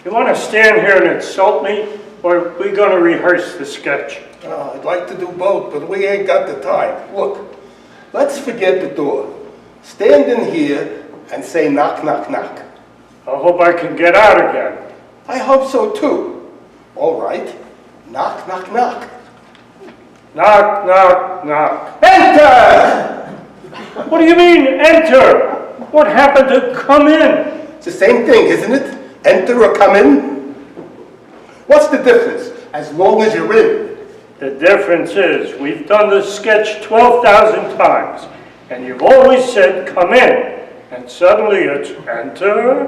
You want to stand here and insult me, or are we going to rehearse the sketch? I'd like to do both, but we ain't got the time. Look, let's forget the door. Stand in here and say knock, knock, knock. I hope I can get out again. I hope so too. All right. Knock, knock, knock. Knock, knock, knock. Enter! What do you mean, enter? What happened to come in? It's the same thing, isn't it? Enter or come in? What's the difference, as long as you're in? The difference is we've done this sketch 12,000 times, and you've always said come in, and suddenly it's enter?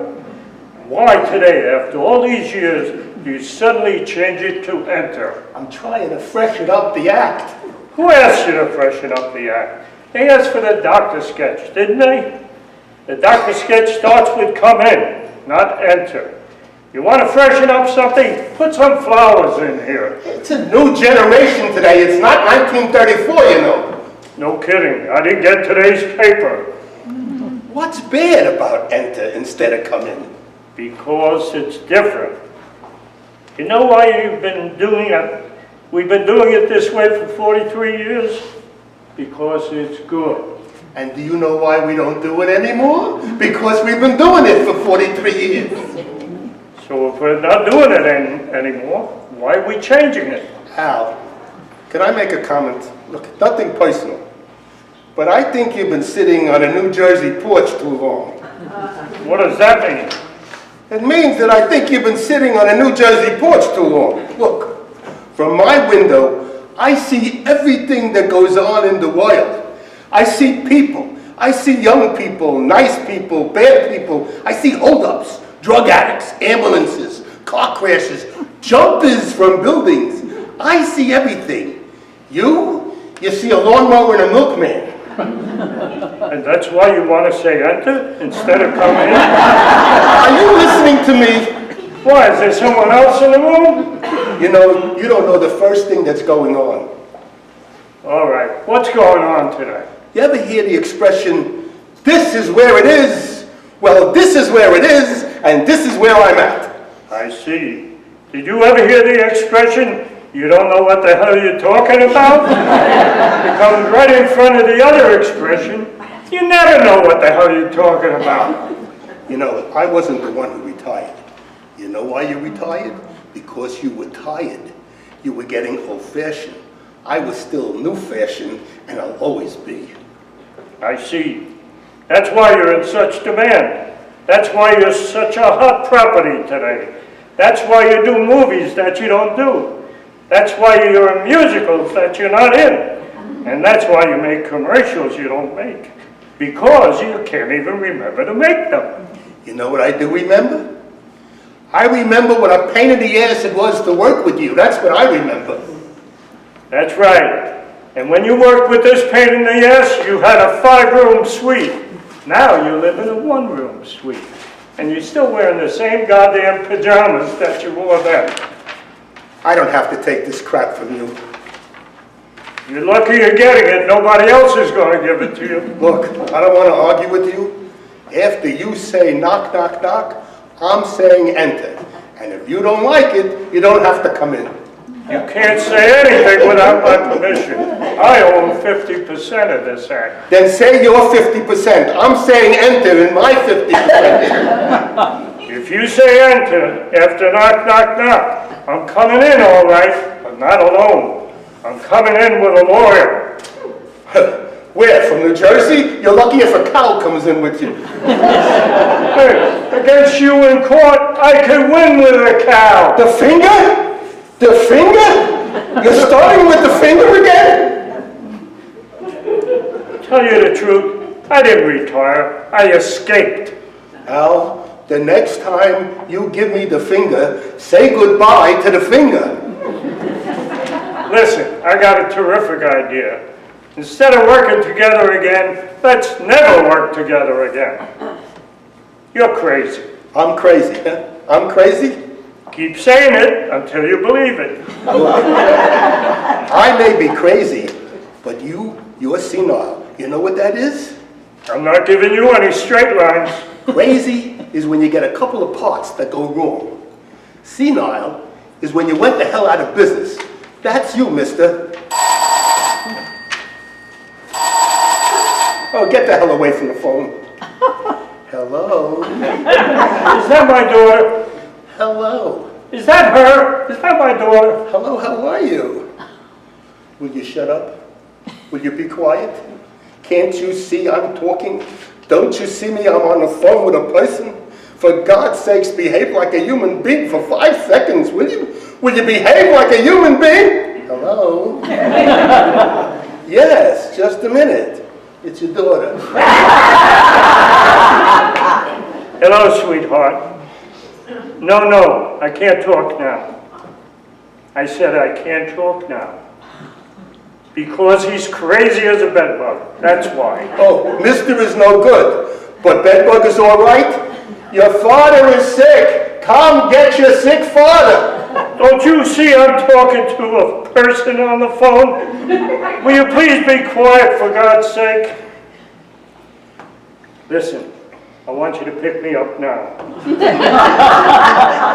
Why today, after all these years, do you suddenly change it to enter? I'm trying to freshen up the act. Who asked you to freshen up the act? They asked for the doctor sketch, didn't they? The doctor sketch starts with come in, not enter. You want to freshen up something? Put some flowers in here. It's a new generation today. It's not 1934, you know. No kidding. I didn't get today's paper. What's bad about enter instead of come in? Because it's different. You know why you've been doing it? We've been doing it this way for 43 years? Because it's good. And do you know why we don't do it anymore? Because we've been doing it for 43 years. So if we're not doing it anymore, why are we changing it? Al, can I make a comment? Look, nothing personal. But I think you've been sitting on a New Jersey porch too long. What does that mean? It means that I think you've been sitting on a New Jersey porch too long. Look, from my window, I see everything that goes on in the world. I see people. I see young people, nice people, bad people. I see holdups, drug addicts, ambulances, car crashes, jumpers from buildings. I see everything. You see a lawnmower and a milkman. And that's why you want to say enter instead of come in? Are you listening to me? Why, is there someone else in the room? You know, you don't know the first thing that's going on. All right, what's going on today? You ever hear the expression, this is where it is? Well, this is where it is, and this is where I'm at. I see. Did you ever hear the expression, you don't know what the hell you're talking about? It comes right in front of the other expression, you never know what the hell you're talking about. You know, I wasn't the one who retired. You know why you retired? Because you were tired. You were getting old-fashioned. I was still new-fashioned, and I'll always be. I see. That's why you're in such demand. That's why you're such a hot property today. That's why you do movies that you don't do. That's why you're in musicals that you're not in. And that's why you make commercials you don't make. Because you can't even remember to make them. You know what I do remember? I remember what a pain in the ass it was to work with you. That's what I remember. That's right. And when you worked with this pain in the ass, you had a 5-room suite. Now you live in a 1-room suite. And you're still wearing the same goddamn pajamas that you wore then. I don't have to take this crap from you. You're lucky you're getting it. Nobody else is going to give it to you. Look, I don't want to argue with you. After you say knock, knock, knock, I'm saying enter. And if you don't like it, you don't have to come in. You can't say anything without my permission. I own 50% of this act. Then say your 50%. I'm saying enter in my 50%. If you say enter after knock, knock, knock, I'm coming in all right, but not alone. I'm coming in with a lawyer. Where, from New Jersey? You're lucky if a cow comes in with you. Hey, against you in court, I could win with a cow. The finger? The finger? You're starting with the finger again? Tell you the truth, I didn't retire. I escaped. Al, the next time you give me the finger, say goodbye to the finger. Listen, I got a terrific idea. Instead of working together again, let's never work together again. You're crazy. I'm crazy, huh? I'm crazy? Keep saying it until you believe it. I may be crazy, but you're senile. You know what that is? I'm not giving you any straight lines. Crazy is when you get a couple of parts that go wrong. Senile is when you went the hell out of business. That's you, mister. Oh, get the hell away from the phone. Hello? Is that my daughter? Hello? Is that her? Is that my daughter? Hello, how are you? Will you shut up? Will you be quiet? Can't you see I'm talking? Don't you see me? I'm on the phone with a person? For God's sakes, behave like a human being for 5 seconds, will you? Will you behave like a human being? Hello? Yes, just a minute. It's your daughter. Hello, sweetheart. No, I can't talk now. I said I can't talk now. Because he's crazy as a bedbug. That's why. Oh, mister is no good, but bedbug is all right? Your father is sick. Come get your sick father. Don't you see I'm talking to a person on the phone? Will you please be quiet, for God's sake? Listen, I want you to pick me up now.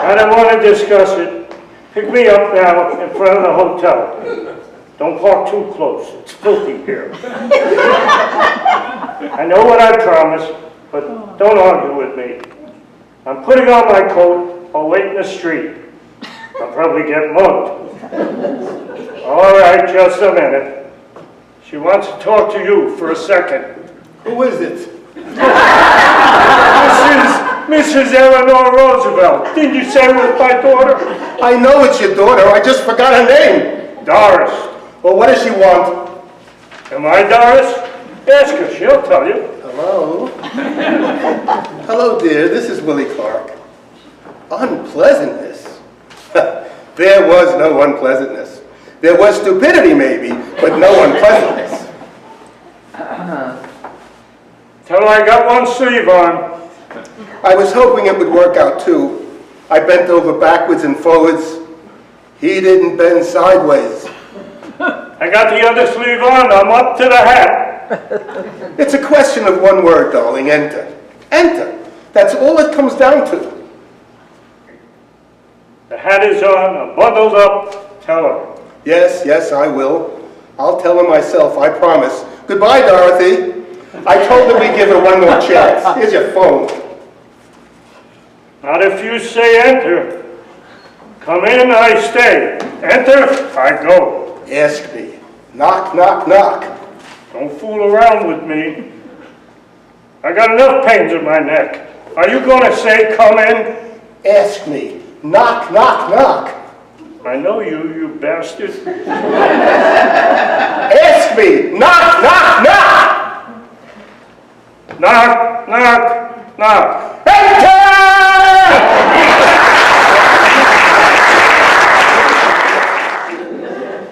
I don't want to discuss it. Pick me up now in front of the hotel. Don't park too close. It's filthy here. I know what I promised, but don't argue with me. I'm putting on my coat. I'll wait in the street. I'll probably get mugged. All right, just a minute. She wants to talk to you for a second. Who is it? Mrs. Eleanor Roosevelt. Didn't you say it was my daughter? I know it's your daughter. I just forgot her name. Doris. Well, what does she want? Am I Doris? Ask her. She'll tell you. Hello? Hello, dear. This is Willie Clark. Unpleasantness? There was no unpleasantness. There was stupidity, maybe, but no unpleasantness. Tell her I got one sleeve on. I was hoping it would work out, too. I bent over backwards and forwards. He didn't bend sideways. I got the other sleeve on. I'm up to the hat. It's a question of one word, darling. Enter. Enter. That's all it comes down to. The hat is on. I'm bundled up. Tell her. Yes, I will. I'll tell her myself, I promise. Goodbye, Dorothy. I told her we'd give her one more chance. Here's your phone. Not if you say enter. Come in, I stay. Enter, I go. Ask me. Knock, knock, knock. Don't fool around with me. I got enough pains in my neck. Are you going to say come in? Ask me. Knock, knock, knock. I know you bastard. Ask me. Knock, knock, knock. Knock, knock, knock. Enter!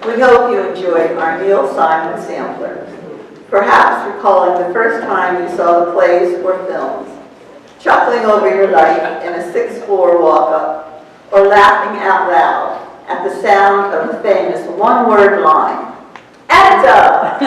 We hope you enjoyed our Neil Simon sampler. Perhaps recalling the first time you saw the plays or films, chuckling over your life in a 6th floor walk-up, or laughing out loud at the sound of the famous one-word line, "Enter!"